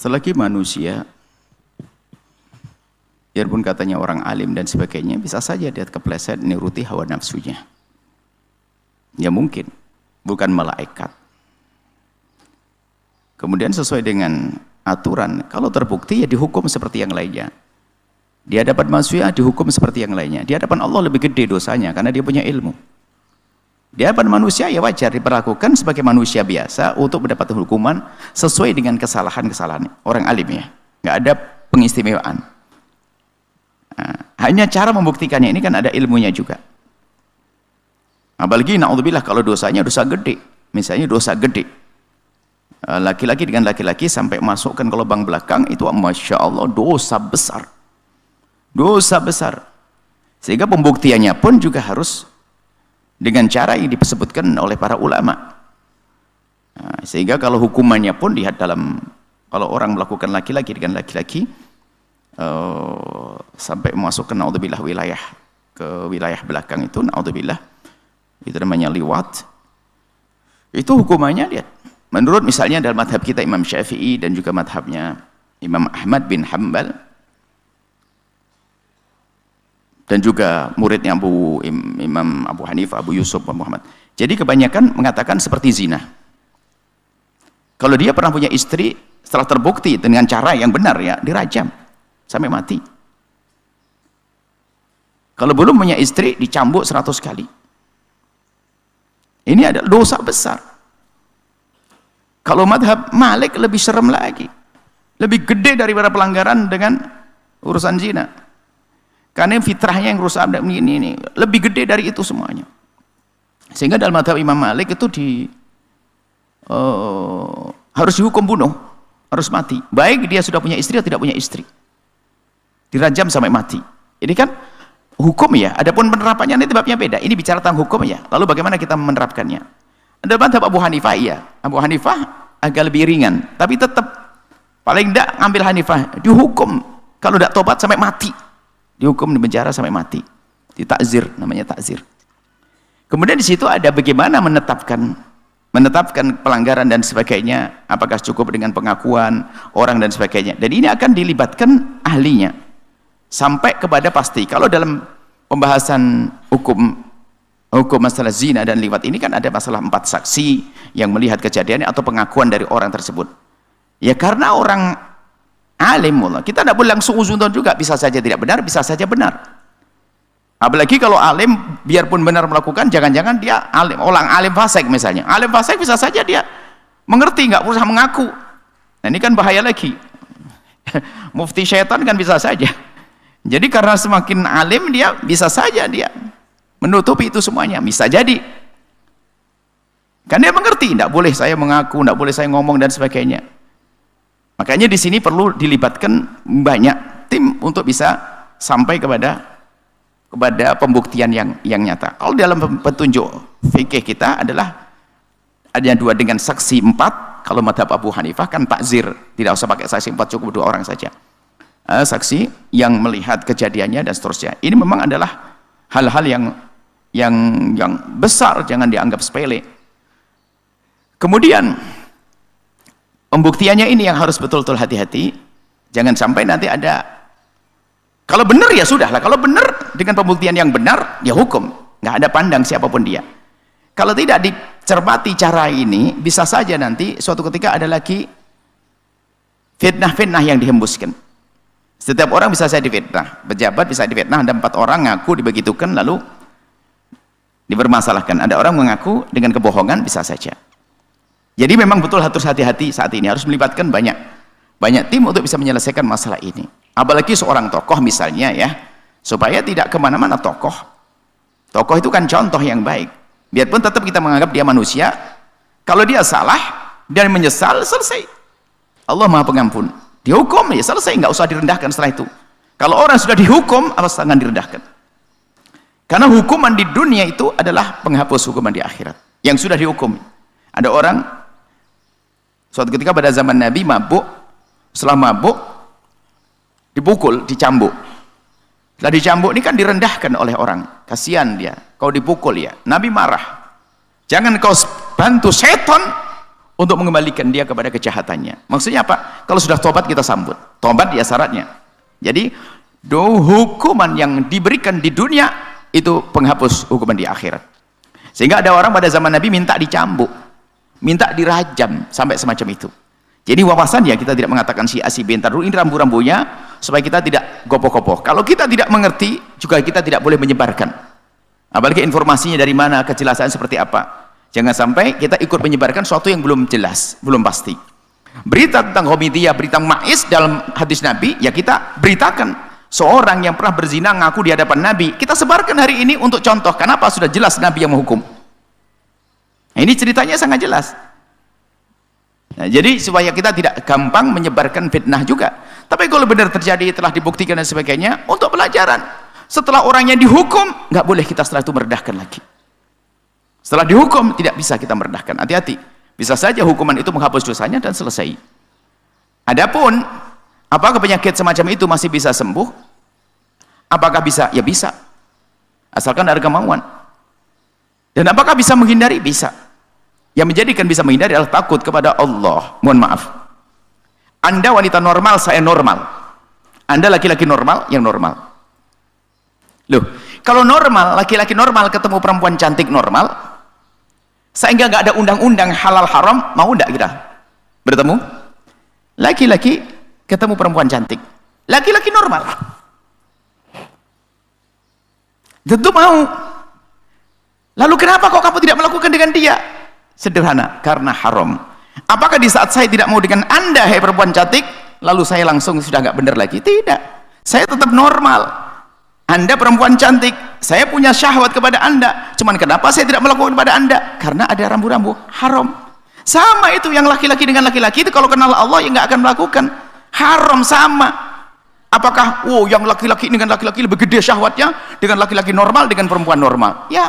Selagi manusia, biarpun katanya orang alim dan sebagainya, bisa saja dia kepleset niruti hawa nafsunya. Ya mungkin, bukan malaikat. Kemudian sesuai dengan aturan, kalau terbukti ya dihukum seperti yang lainnya. Di hadapan manusia dihukum seperti yang lainnya. Di hadapan Allah lebih gede dosanya karena dia punya ilmu. Di hadapan manusia ya wajar diperlakukan sebagai manusia biasa untuk mendapat hukuman sesuai dengan kesalahan-kesalahan orang alim ya. Nggak ada pengistimewaan. Nah, hanya cara membuktikannya ini kan ada ilmunya juga. Apalagi na'udzubillah kalau dosanya dosa gede. Misalnya dosa gede. Laki-laki dengan laki-laki sampai masukkan ke lubang belakang itu Masya Allah dosa besar. Dosa besar. Sehingga pembuktiannya pun juga harus dengan cara yang disebutkan oleh para ulama. Nah, sehingga kalau hukumannya pun lihat dalam, kalau orang melakukan laki-laki dengan laki-laki sampai memasukkan naudzubillah wilayah ke wilayah belakang itu, naudzubillah, itu namanya liwat. Itu hukumannya lihat. Menurut misalnya dalam madhab kita Imam Syafi'i dan juga madhabnya Imam Ahmad bin Hanbal dan juga muridnya Imam Abu Hanifah, Abu Yusuf, Abu Muhammad. Jadi kebanyakan mengatakan seperti zina. Kalau dia pernah punya istri, setelah terbukti dengan cara yang benar ya, dirajam sampai mati. Kalau belum punya istri, dicambuk 100 kali. Ini adalah dosa besar. Kalau madhab Malik lebih serem lagi. Lebih gede daripada pelanggaran dengan urusan zina. Karena fitrahnya yang rusak ini lebih gede dari itu semuanya. Sehingga dalam madhab Imam Malik itu harus dihukum bunuh, harus mati. Baik dia sudah punya istri atau tidak punya istri, dirajam sampai mati. Ini kan hukum ya. Adapun penerapannya ini babnya beda. Ini bicara tentang hukum ya. Lalu bagaimana kita menerapkannya? Dalam madhab Abu Hanifah ya. Abu Hanifah agak lebih ringan, tapi tetap paling tidak ambil Hanifah dihukum kalau tidak tobat sampai mati. Dihukum di penjara sampai mati, ditakzir, namanya takzir. Kemudian di situ ada bagaimana menetapkan pelanggaran dan sebagainya, apakah cukup dengan pengakuan orang dan sebagainya. Dan ini akan dilibatkan ahlinya sampai kepada pasti. Kalau dalam pembahasan hukum masalah zina dan liwat ini kan ada masalah 4 saksi yang melihat kejadiannya atau pengakuan dari orang tersebut. Ya karena orang alim, kita tidak boleh langsung uzunton juga, bisa saja tidak benar, bisa saja benar. Apalagi kalau alim, biarpun benar melakukan, jangan-jangan dia alim, orang alim fasik misalnya. Alim fasik bisa saja dia mengerti, nggak usah mengaku. Nah ini kan bahaya lagi. Mufti syaitan kan bisa saja. Jadi karena semakin alim dia, bisa saja dia menutupi itu semuanya, bisa jadi. Kan dia mengerti, tidak boleh saya mengaku, tidak boleh saya ngomong dan sebagainya. Makanya di sini perlu dilibatkan banyak tim untuk bisa sampai kepada pembuktian yang nyata. Kalau dalam petunjuk fikih kita adalah ada 2 dengan saksi 4. Kalau madhab Abu Hanifah kan takzir, tidak usah pakai saksi 4, cukup 2 orang saja. Saksi yang melihat kejadiannya dan seterusnya. Ini memang adalah hal-hal yang besar, jangan dianggap sepele. Kemudian pembuktiannya ini yang harus betul-betul hati-hati. Jangan sampai nanti ada, kalau benar ya sudah lah, kalau benar dengan pembuktian yang benar ya hukum, nggak ada pandang siapapun dia. Kalau tidak dicermati cara ini, bisa saja nanti suatu ketika ada lagi fitnah-fitnah yang dihembuskan. Setiap orang bisa saja difitnah, pejabat bisa difitnah, ada 4 orang ngaku dibegitukan lalu dipermasalahkan. Ada orang mengaku dengan kebohongan, bisa saja. Jadi memang betul harus hati-hati saat ini, harus melibatkan banyak tim untuk bisa menyelesaikan masalah ini. Apalagi seorang tokoh misalnya ya, supaya tidak kemana-mana tokoh itu kan contoh yang baik. Biarpun tetap kita menganggap dia manusia, kalau dia salah dan menyesal, selesai. Allah Maha Pengampun, dihukum ya selesai, nggak usah direndahkan setelah itu. Kalau orang sudah dihukum, harus jangan direndahkan. Karena hukuman di dunia itu adalah penghapus hukuman di akhirat yang sudah dihukum. Ada orang suatu ketika pada zaman Nabi mabuk, setelah mabuk dipukul, dicambuk. Setelah dicambuk ini kan direndahkan oleh orang, kasihan dia, kau dipukul ya. Nabi marah, jangan kau bantu setan untuk mengembalikan dia kepada kejahatannya. Maksudnya apa? Kalau sudah tobat kita sambut. Tobat ya syaratnya. Jadi hukuman yang diberikan di dunia itu penghapus hukuman di akhirat. Sehingga ada orang pada zaman Nabi minta dicambuk, minta dirajam sampai semacam itu. Jadi wawasannya kita tidak mengatakan si A si B, ini rambu-rambunya supaya kita tidak gopoh-gopoh. Kalau kita tidak mengerti juga kita tidak boleh menyebarkan. Apalagi informasinya dari mana, kejelasan seperti apa. Jangan sampai kita ikut menyebarkan sesuatu yang belum jelas, belum pasti. Berita tentang homidiyah, berita ma'is dalam hadis Nabi, ya kita beritakan. Seorang yang pernah berzina ngaku di hadapan Nabi, kita sebarkan hari ini untuk contoh. Kenapa? Sudah jelas Nabi yang menghukum. Nah, ini ceritanya sangat jelas. Nah, jadi supaya kita tidak gampang menyebarkan fitnah juga. Tapi kalau benar terjadi, telah dibuktikan dan sebagainya, untuk pelajaran. Setelah orangnya dihukum, nggak boleh kita setelah itu merendahkan lagi. Setelah dihukum, tidak bisa kita merendahkan. Hati-hati. Bisa saja hukuman itu menghapus dosanya dan selesai. Adapun, apakah penyakit semacam itu masih bisa sembuh? Apakah bisa? Ya bisa. Asalkan ada kemauan. Dan apakah bisa menghindari? Bisa. Yang menjadikan bisa menghindari adalah takut kepada Allah. Mohon maaf. Anda wanita normal, saya normal. Anda laki-laki normal, yang normal. Loh, kalau normal, laki-laki normal ketemu perempuan cantik normal, sehingga nggak ada undang-undang halal haram, mau nggak kita bertemu? Laki-laki ketemu perempuan cantik, laki-laki normal, tentu mau. Lalu kenapa kok kamu tidak melakukan dengan dia? Sederhana, karena haram. Apakah di saat saya tidak mau dengan Anda, hai perempuan cantik, lalu saya langsung sudah nggak benar lagi? Tidak, saya tetap normal. Anda perempuan cantik, saya punya syahwat kepada Anda. Cuman kenapa saya tidak melakukan kepada Anda? Karena ada rambu-rambu haram. Sama itu yang laki-laki dengan laki-laki itu kalau kenal Allah ya nggak akan melakukan. Haram sama. Apakah yang laki-laki dengan laki-laki lebih gede syahwatnya dengan laki-laki normal dengan perempuan normal? Ya.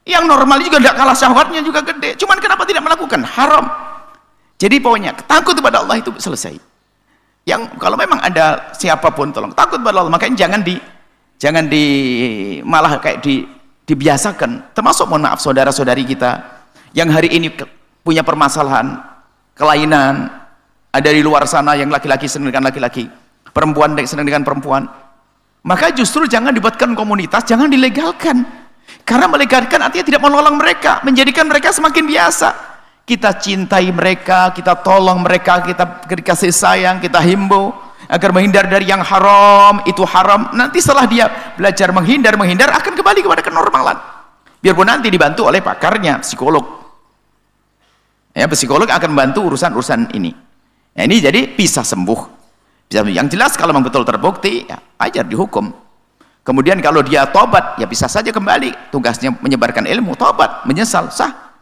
Yang normal juga tidak kalah syahwatnya juga gede. Cuman kenapa tidak melakukan? Haram. Jadi pokoknya takut kepada Allah itu selesai. Yang kalau memang ada siapapun tolong takut kepada Allah, makanya jangan malah kayak dibiasakan. Termasuk mohon maaf saudara-saudari kita yang hari ini punya permasalahan kelainan, ada di luar sana yang laki-laki senang dengan laki-laki, perempuan senang dengan perempuan. Maka justru jangan dibuatkan komunitas, jangan dilegalkan. Karena melegalkan artinya tidak menolong mereka, menjadikan mereka semakin biasa. Kita cintai mereka, kita tolong mereka, kita kasih sayang, kita himbau agar menghindar dari yang haram. Itu haram. Nanti setelah dia belajar menghindar akan kembali kepada kenormalan. Biarpun nanti dibantu oleh pakarnya, psikolog. Ya, psikolog akan membantu urusan-urusan ini. Nah, ini jadi bisa sembuh. Yang jelas kalau memang betul terbukti, ya ajar dihukum. Kemudian kalau dia tobat, ya bisa saja kembali. Tugasnya menyebarkan ilmu, tobat, menyesal, sah.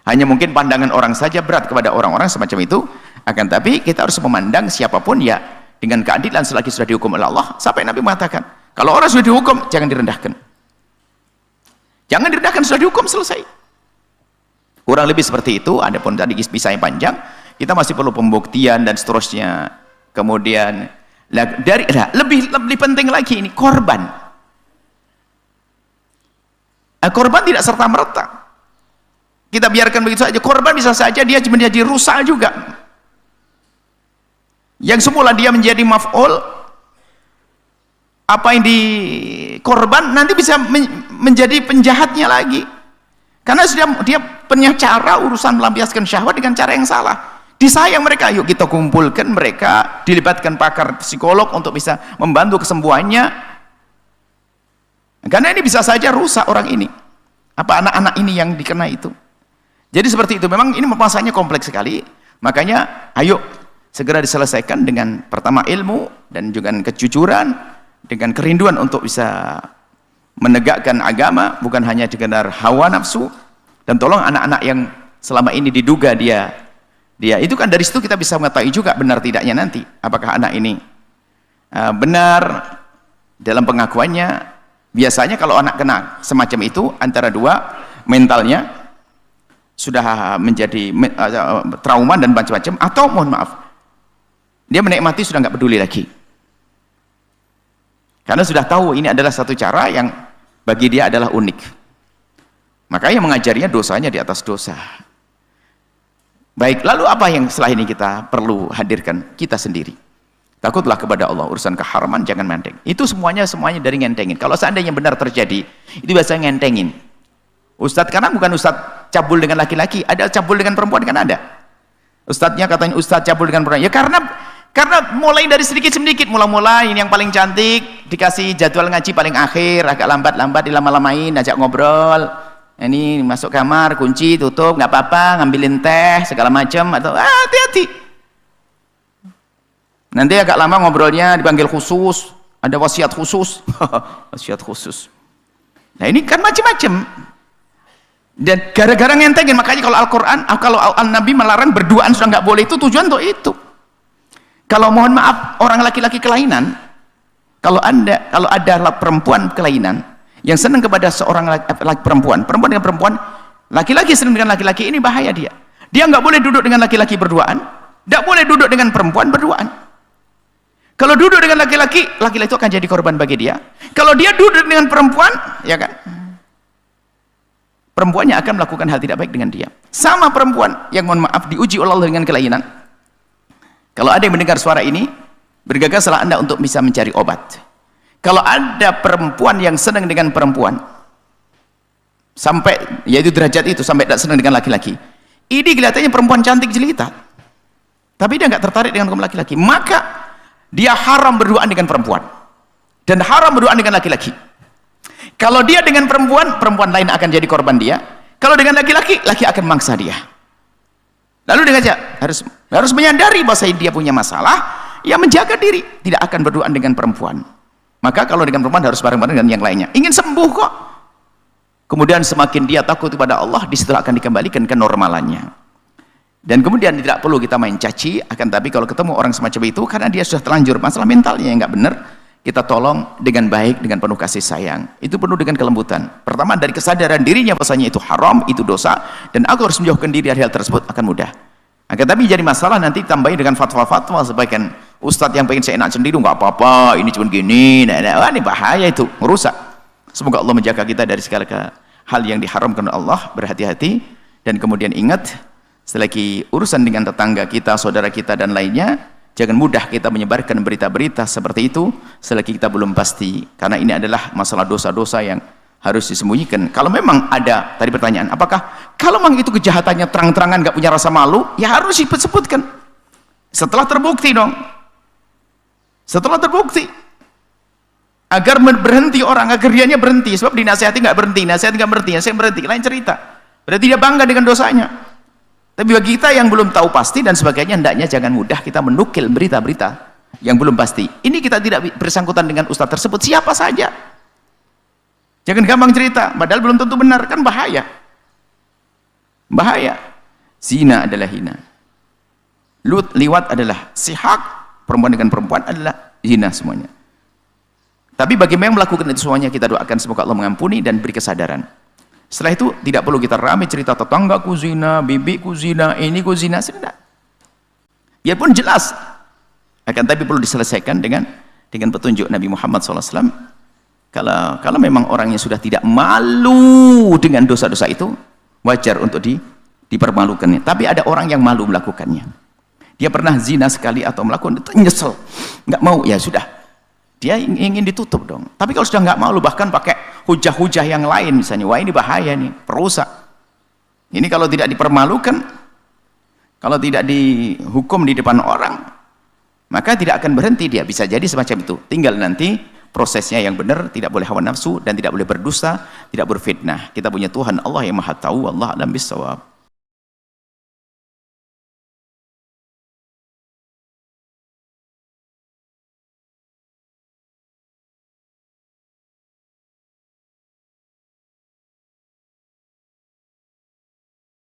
Hanya mungkin pandangan orang saja berat kepada orang-orang semacam itu. Akan tapi kita harus memandang siapapun ya dengan keadilan selagi sudah dihukum oleh Allah. Sampai Nabi mengatakan, kalau orang sudah dihukum, jangan direndahkan. Jangan direndahkan, sudah dihukum, selesai. Kurang lebih seperti itu. Adapun tadi bisa yang panjang, kita masih perlu pembuktian dan seterusnya. Kemudian lebih penting lagi ini korban. Korban tidak serta merta kita biarkan begitu saja. Korban bisa saja dia menjadi rusak juga. Yang semula dia menjadi maf'ul, apa yang di korban nanti bisa menjadi penjahatnya lagi. Karena dia punya cara urusan melampiaskan syahwat dengan cara yang salah. Disayang mereka, yuk kita kumpulkan mereka, dilibatkan pakar psikolog untuk bisa membantu kesembuhannya. Karena ini bisa saja rusak orang ini. Apa anak-anak ini yang dikena itu. Jadi seperti itu, memang ini masalahnya kompleks sekali. Makanya ayo segera diselesaikan dengan pertama ilmu dan juga kejujuran, dengan kerinduan untuk bisa menegakkan agama, bukan hanya sekedar hawa nafsu. Dan tolong anak-anak yang selama ini diduga dia itu kan dari situ kita bisa mengetahui juga benar tidaknya nanti apakah anak ini benar dalam pengakuannya. Biasanya kalau anak kena semacam itu antara dua, mentalnya sudah menjadi trauma dan macam-macam, atau mohon maaf dia menikmati sudah nggak peduli lagi karena sudah tahu ini adalah satu cara yang bagi dia adalah unik. Makanya mengajarinya dosanya di atas dosa. Baik, lalu apa yang setelah ini kita perlu hadirkan? Kita sendiri. Takutlah kepada Allah, urusan keharaman jangan menteng. Itu semuanya dari ngentengin. Kalau seandainya benar terjadi, itu biasa ngentengin. Ustadz, karena bukan ustadz cabul dengan laki-laki, ada cabul dengan perempuan kan ada. Ustadznya katanya ustadz cabul dengan perempuan. Ya karena mulai dari sedikit-sedikit, mulai ini yang paling cantik, dikasih jadwal ngaji paling akhir, agak lambat-lambat dilama-lamain, ajak ngobrol. Ini masuk kamar, kunci, tutup, nggak apa-apa, ngambilin teh, segala macam, atau hati-hati. Nanti agak lama ngobrolnya, dipanggil khusus, ada wasiat khusus, wasiat khusus. Nah ini kan macam-macam. Dan gara-gara ngentengin, makanya kalau Al-Quran, kalau Al-Nabi melarang berduaan sudah nggak boleh, itu tujuan untuk itu. Kalau mohon maaf, orang laki-laki kelainan, kalau ada perempuan kelainan, yang senang kepada seorang perempuan dengan perempuan, laki-laki senang dengan laki-laki, ini bahaya dia. Dia nggak boleh duduk dengan laki-laki berduaan, nggak boleh duduk dengan perempuan berduaan. Kalau duduk dengan laki-laki, laki-laki itu akan jadi korban bagi dia. Kalau dia duduk dengan perempuan, ya kan, perempuannya akan melakukan hal tidak baik dengan dia. Sama perempuan yang mohon maaf diuji oleh Allah dengan kelainan. Kalau ada yang mendengar suara ini, bergegaslah Anda untuk bisa mencari obat. Kalau ada perempuan yang senang dengan perempuan, sampai yaitu derajat itu sampai tidak senang dengan laki-laki, ini kelihatannya perempuan cantik jelita, tapi dia nggak tertarik dengan kaum laki-laki, maka dia haram berduaan dengan perempuan dan haram berduaan dengan laki-laki. Kalau dia dengan perempuan, perempuan lain akan jadi korban dia. Kalau dengan laki-laki, laki akan mangsa dia. Lalu dengan harus menyadari bahwa dia punya masalah, ya menjaga diri, tidak akan berduaan dengan perempuan. Maka kalau dengan perempuan harus bareng-bareng dengan yang lainnya. Ingin sembuh kok. Kemudian semakin dia takut kepada Allah, disitulah akan dikembalikan ke normalannya. Dan kemudian tidak perlu kita main caci, akan tapi kalau ketemu orang semacam itu, karena dia sudah terlanjur masalah mentalnya yang nggak benar, kita tolong dengan baik, dengan penuh kasih sayang. Itu penuh dengan kelembutan. Pertama dari kesadaran dirinya bahwasanya itu haram, itu dosa, dan aku harus menjauhkan diri dari hal tersebut, akan mudah. Akan tapi jadi masalah nanti tambahin dengan fatwa-fatwa sebagian ustadz yang pengen seenak sendiri, nggak apa-apa, ini cuma gini, nah, ini bahaya, itu merusak. Semoga Allah menjaga kita dari segala hal yang diharamkan oleh Allah. Berhati-hati dan kemudian ingat, selagi urusan dengan tetangga kita, saudara kita dan lainnya, jangan mudah kita menyebarkan berita-berita seperti itu selagi kita belum pasti, karena ini adalah masalah dosa-dosa yang harus disembunyikan. Kalau memang ada, tadi pertanyaan, apakah kalau memang itu kejahatannya terang-terangan nggak punya rasa malu, ya harus disebutkan setelah terbukti dong. Setelah terbukti, agar berhenti orang, agar dianya berhenti. Sebab dinasihati nggak berhenti, nasihati nggak berhenti, nasihati berhenti, lain cerita. Berarti dia bangga dengan dosanya. Tapi bagi kita yang belum tahu pasti dan sebagainya, hendaknya jangan mudah kita menukil berita-berita yang belum pasti. Ini kita tidak bersangkutan dengan ustadz tersebut, siapa saja. Jangan gampang cerita, padahal belum tentu benar, kan bahaya. Bahaya. Zina adalah hina. Liwat adalah sihak. Perempuan dengan perempuan adalah zina semuanya. Tapi bagi yang melakukan itu semuanya, kita doakan semoga Allah mengampuni dan beri kesadaran. Setelah itu tidak perlu kita ramai cerita tetanggaku zina, bibiku zina, ini ku zina, tidak. Biarpun jelas, akan tapi perlu diselesaikan dengan petunjuk Nabi Muhammad SAW. Kalau memang orangnya sudah tidak malu dengan dosa-dosa itu, wajar untuk dipermalukannya. Tapi ada orang yang malu melakukannya. Dia pernah zina sekali atau melakukan itu, nyesel, nggak mau, ya sudah, dia ingin ditutup dong. Tapi kalau sudah nggak malu, bahkan pakai hujah-hujah yang lain, misalnya, wah ini bahaya nih, perusak. Ini kalau tidak dipermalukan, kalau tidak dihukum di depan orang, maka tidak akan berhenti dia. Bisa jadi semacam itu. Tinggal nanti prosesnya yang benar, tidak boleh hawa nafsu dan tidak boleh berdusta, tidak berfitnah. Kita punya Tuhan Allah yang Maha Tahu, Allah alam bisawab.